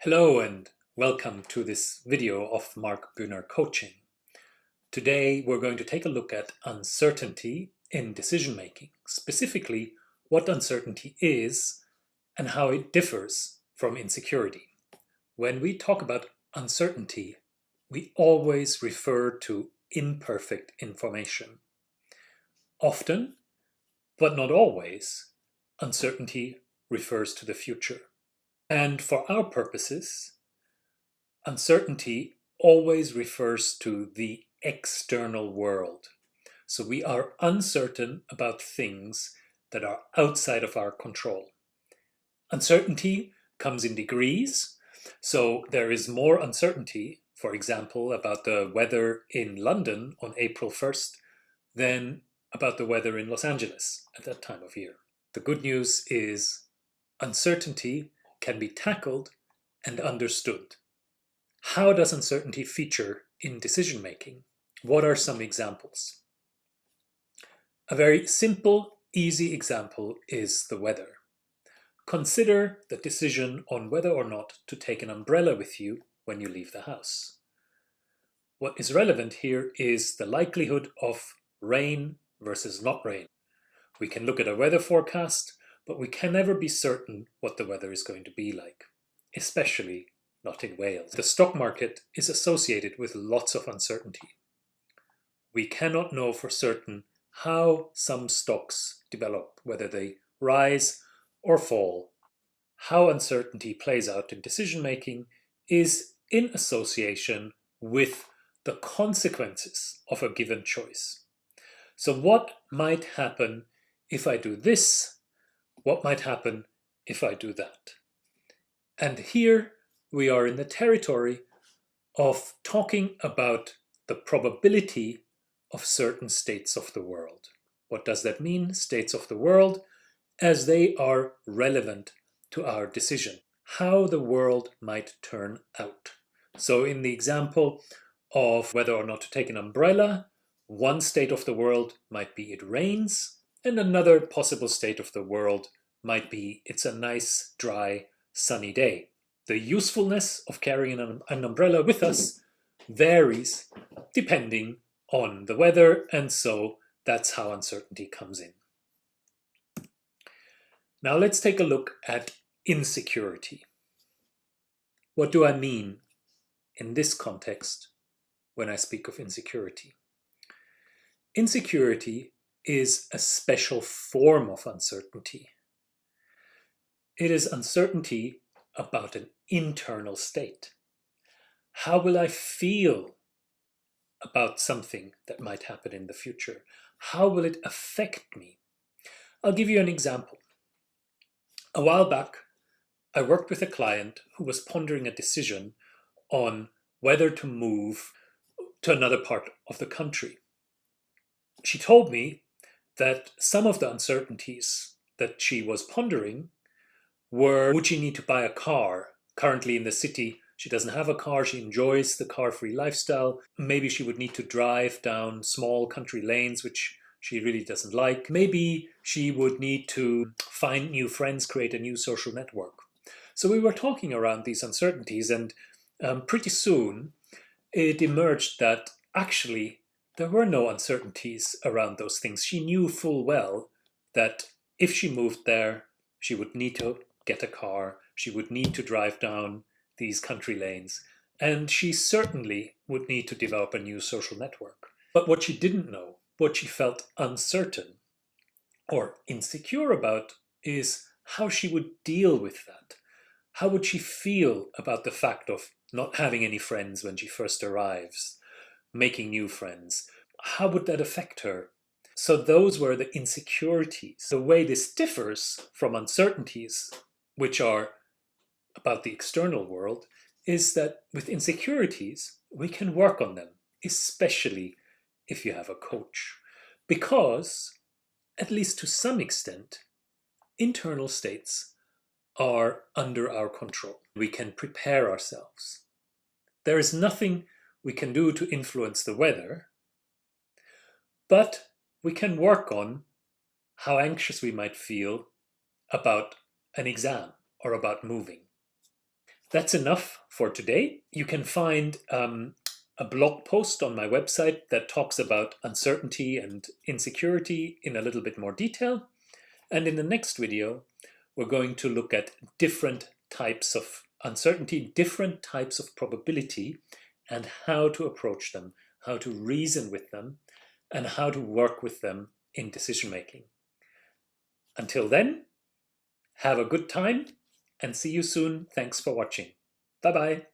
Hello and welcome to this video of Mark Brunner Coaching. Today we're going to take a look at uncertainty in decision making, specifically what uncertainty is and how it differs from insecurity. When we talk about uncertainty, we always refer to imperfect information. Often, but not always, uncertainty refers to the future. And for our purposes, uncertainty always refers to the external world. So we are uncertain about things that are outside of our control. Uncertainty comes in degrees. So there is more uncertainty, for example, about the weather in London on April 1st than about the weather in Los Angeles at that time of year. The good news is uncertainty can be tackled and understood. How does uncertainty feature in decision making? What are some examples? A very simple, easy example is the weather. Consider the decision on whether or not to take an umbrella with you when you leave the house. What is relevant here is the likelihood of rain versus not rain. We can look at a weather forecast, but we can never be certain what the weather is going to be like, especially not in Wales. The stock market is associated with lots of uncertainty. We cannot know for certain how some stocks develop, whether they rise or fall. How uncertainty plays out in decision making is in association with the consequences of a given choice. So what might happen if I do this? What might happen if I do that? And here we are in the territory of talking about the probability of certain states of the world. What does that mean, states of the world? As they are relevant to our decision, how the world might turn out. So in the example of whether or not to take an umbrella, one state of the world might be it rains, and another possible state of the world might be it's a nice, dry, sunny day. The usefulness of carrying an umbrella with us varies depending on the weather, and so that's how uncertainty comes in. Now let's take a look at insecurity. What do I mean in this context when I speak of insecurity? Insecurity is a special form of uncertainty. It is uncertainty about an internal state. How will I feel about something that might happen in the future? How will it affect me? I'll give you an example. A while back, I worked with a client who was pondering a decision on whether to move to another part of the country. She told me that some of the uncertainties that she was pondering were, would she need to buy a car? Currently in the city, she doesn't have a car. She enjoys the car-free lifestyle. Maybe she would need to drive down small country lanes, which she really doesn't like. Maybe she would need to find new friends, create a new social network. So we were talking around these uncertainties, and pretty soon it emerged that actually there were no uncertainties around those things. She knew full well that if she moved there, she would need to get a car, she would need to drive down these country lanes, and she certainly would need to develop a new social network. But what she didn't know, what she felt uncertain or insecure about, is how she would deal with that. How would she feel about the fact of not having any friends when she first arrives, making new friends? How would that affect her? So those were the insecurities. The way this differs from uncertainties, which are about the external world, is that with insecurities, we can work on them, especially if you have a coach. Because, at least to some extent, internal states are under our control. We can prepare ourselves. There is nothing we can do to influence the weather, but we can work on how anxious we might feel about an exam or about moving. That's enough for today. You can find a blog post on my website that talks about uncertainty and insecurity in a little bit more detail. And in the next video, we're going to look at different types of uncertainty, different types of probability, and how to approach them, how to reason with them, and how to work with them in decision making. Until then, have a good time and see you soon. Thanks for watching. Bye-bye.